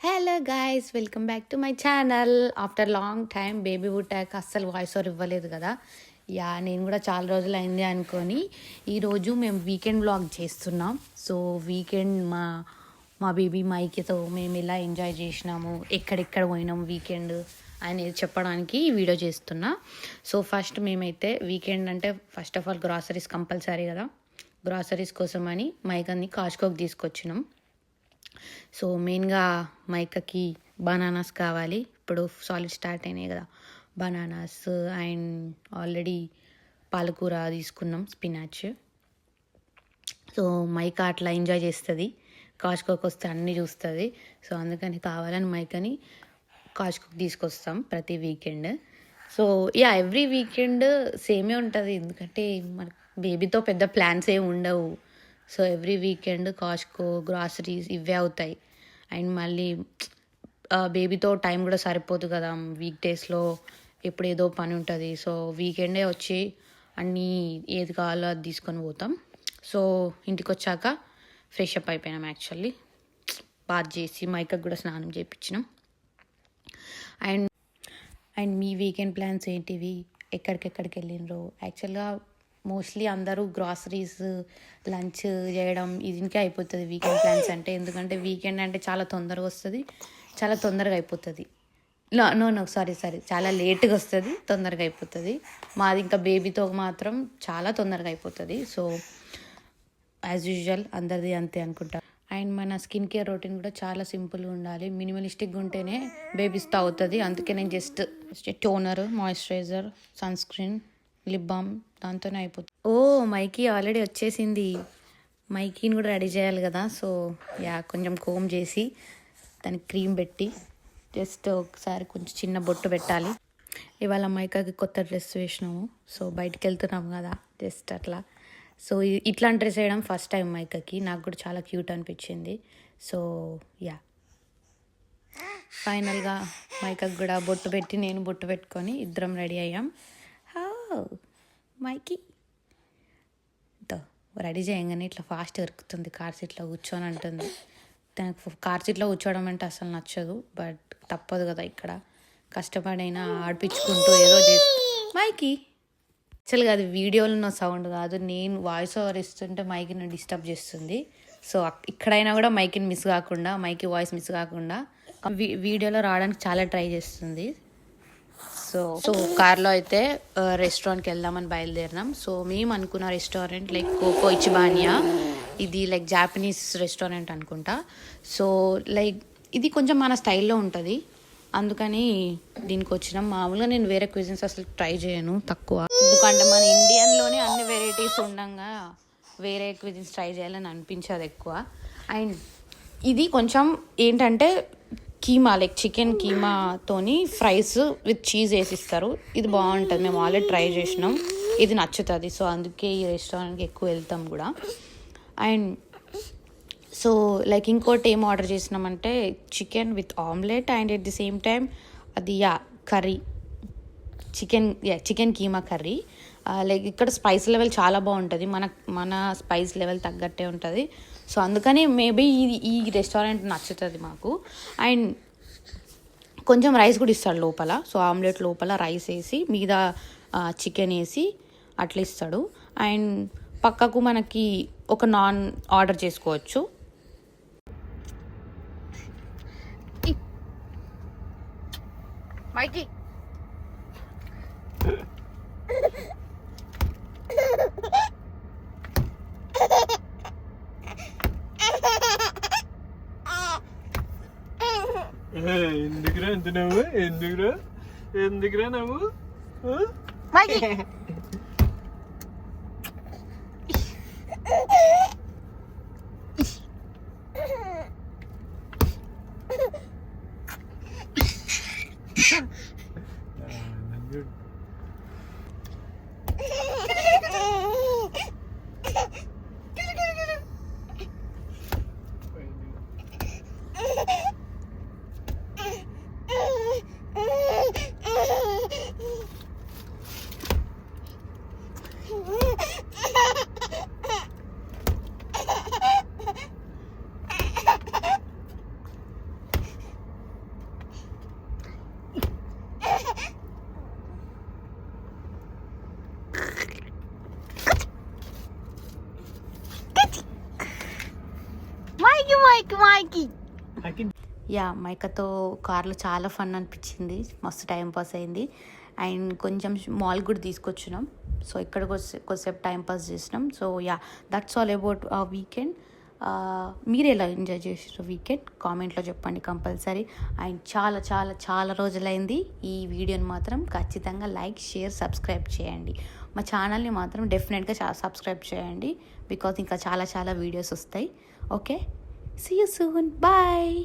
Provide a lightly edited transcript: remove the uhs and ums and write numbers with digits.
Hello guys, welcome back to my channel. After long time baby పుట్టాక అస్సలు voice over ఇవ్వలేదు కదా. నేను కూడా చాలా రోజులు అయింది అనుకొని ఈరోజు మేము వీకెండ్ వ్లాగ్ చేస్తున్నాం. సో వీకెండ్ మా బేబీ మైకితో మేము ఎలా ఎంజాయ్ చేసినాము, ఎక్కడెక్కడ పోయినాము వీకెండ్ అనేది చెప్పడానికి ఈ వీడియో చేస్తున్నా. సో ఫస్ట్ మేమైతే వీకెండ్ అంటే first of all groceries compulsory కదా. గ్రాసరీస్ కోసం అని మైకని కాస్కోకి తీసుకొచ్చినాం. సో మెయిన్గా మైకకి బనానాస్ కావాలి. ఇప్పుడు సాలిడ్ స్టార్ట్ అయినాయి కదా బనానాస్. అండ్ ఆల్రెడీ పాలకూర తీసుకున్నాం, స్పినాచ్. సో మైక అట్లా ఎంజాయ్ చేస్తుంది, కాస్కోకి వస్తే అన్నీ చూస్తుంది. సో అందుకని కావాలని మైకని కాస్కోకి తీసుకొస్తాం ప్రతి వీకెండ్. సో ఎవ్రీ వీకెండ్ సేమే ఉంటుంది, ఎందుకంటే మన బేబీతో పెద్ద ప్లాన్స్ ఏమి ఉండవు. సో ఎవ్రీ వీకెండ్ కాస్కో, గ్రాసరీస్ ఇవే అవుతాయి. అండ్ మళ్ళీ బేబీతో టైం కూడా సరిపోదు కదా, వీక్ డేస్లో ఎప్పుడు ఏదో పని ఉంటుంది. సో వీకెండే వచ్చి అన్నీ ఏది కావాలో అది తీసుకొని పోతాం. సో ఇంటికి వచ్చాక ఫ్రెష్ అప్ అయిపోయినాం. యాక్చువల్లీ బాత్ చేసి మైకకు కూడా స్నానం చేయించినాం. అండ్ మీ వీకెండ్ ప్లాన్స్ ఏంటివి, ఎక్కడికెక్కడికి వెళ్ళినరో? యాక్చువల్గా మోస్ట్లీ అందరూ గ్రాసరీస్, లంచ్ చేయడం దీనికే అయిపోతుంది వీకెండ్ ప్లాన్స్ అంటే. ఎందుకంటే వీకెండ్ అంటే చాలా తొందరగా వస్తుంది, చాలా తొందరగా అయిపోతుంది. సారీ చాలా లేట్గా వస్తుంది, తొందరగా అయిపోతుంది. మాది ఇంకా బేబీతో మాత్రం చాలా తొందరగా అయిపోతుంది. సో యాజ్ యూజువల్ అందరిది అంతే అనుకుంటా. అండ్ మన స్కిన్ కేర్ రొటీన్ కూడా చాలా సింపుల్గా ఉండాలి, మినిమలిస్టిక్గా ఉంటేనే బేబీస్తో అవుతుంది. అందుకే నేను just toner, moisturiser, sunscreen, lip balm దాంతోనే అయిపోతుంది. మైకి ఆల్రెడీ వచ్చేసింది. మైకీని కూడా రెడీ చేయాలి కదా. సో కొంచెం కోమ్ చేసి దానికి క్రీమ్ పెట్టి జస్ట్ ఒకసారి కొంచెం చిన్న బొట్టు పెట్టాలి. ఇవాళ మైకాకి కొత్త డ్రెస్ వేసినాము. సో బయటికి వెళ్తున్నాం కదా, జస్ట్ అట్లా. సో ఇట్లాంటి డ్రెస్ వేయడం ఫస్ట్ టైం మైకాకి. నాకు కూడా చాలా క్యూట్ అనిపించింది. సో ఫైనల్గా మైకాకి కూడా బొట్టు పెట్టి నేను బొట్టు పెట్టుకొని ఇద్దరం రెడీ అయ్యాం. మైకి రెడీ చేయగానే ఇట్లా ఫాస్ట్ దొరుకుతుంది, కార్ సీట్లో కూర్చొని అంటుంది. తనకు కార్ సీట్లో కూర్చోవడం అంటే అసలు నచ్చదు, బట్ తప్పదు కదా, ఇక్కడ కష్టపడైనా ఆడిపించుకుంటూ ఏదో మైకి యాక్చువల్గా అది వీడియోలో ఉన్న సౌండ్ కాదు, నేను వాయిస్ ఓవర్ ఇస్తుంటే మైకిని డిస్టర్బ్ చేస్తుంది. సో ఇక్కడైనా కూడా మైకిని మిస్ కాకుండా, మైకి వాయిస్ మిస్ కాకుండా వీడియోలో రావడానికి చాలా ట్రై చేస్తుంది. సో కార్లో అయితే రెస్టారెంట్కి వెళ్దామని బయలుదేరినాం. సో మేము అనుకున్న రెస్టారెంట్ లైక్ కోకో ఇచిబానియా, ఇది లైక్ జాపనీస్ రెస్టారెంట్ అనుకుంటా. సో లైక్ ఇది కొంచెం మన స్టైల్లో ఉంటుంది, అందుకని దీనికి వచ్చినాం. మామూలుగా నేను వేరే క్విజిన్స్ అసలు ట్రై చేయను, తక్కువ. ఎందుకంటే మన ఇండియన్లోనే అన్ని వెరైటీస్ ఉండగా వేరే క్విజిన్స్ ట్రై చేయాలని అనిపించదు ఎక్కువ. అండ్ ఇది కొంచెం ఏంటంటే కీమా, లైక్ చికెన్ కీమాతోని ఫ్రైస్ విత్ చీజ్ వేసిస్తారు. ఇది బాగుంటుంది, మేము ఆల్రెడీ ట్రై చేసినాం, ఇది నచ్చుతుంది. సో అందుకే ఈ రెస్టారెంట్కి ఎక్కువ వెళ్తాం కూడా. అండ్ సో లైక్ ఇంకోటి ఏం ఆర్డర్ చేసినామంటే chicken with omelette and at the same time అది curry, chicken keema curry. Like ఇక్కడ స్పైస్ లెవెల్ చాలా బాగుంటుంది, మన స్పైస్ లెవెల్ తగ్గట్టే ఉంటుంది. సో అందుకని మేబీ ఈ రెస్టారెంట్ నచ్చుతుంది మాకు. అండ్ కొంచెం రైస్ కూడా ఇస్తాడు లోపల. సో ఆమ్లెట్ లోపల రైస్ వేసి మీద చికెన్ వేసి అట్లా ఇస్తాడు. అండ్ పక్కకు మనకి ఒక నాన్ ఆర్డర్ చేసుకోవచ్చు. మైకి ఎందుకురా ఎంత నవ్వు, ఎందుకురా నవ్వు? యా మైకతో కార్లో చాలా ఫన్ అనిపించింది, మస్తు టైం పాస్ అయింది. అండ్ కొంచెం మాల్ కూడా తీసుకొచ్చినాం, సో ఇక్కడ కొద్దిసేపు టైం పాస్ చేసినాం. So yeah, that's all about weekend. మీరు ఎలా ఎంజాయ్ చేసారు వీకెండ్ కామెంట్లో చెప్పండి కంపల్సరీ. అండ్ చాలా చాలా చాలా రోజులైంది. ఈ వీడియోని మాత్రం ఖచ్చితంగా లైక్, షేర్, సబ్స్క్రైబ్ చేయండి. మా ఛానల్ని మాత్రం డెఫినెట్గా సబ్స్క్రైబ్ చేయండి, బికాజ్ ఇంకా చాలా చాలా వీడియోస్ వస్తాయి. Okay, see you soon, bye.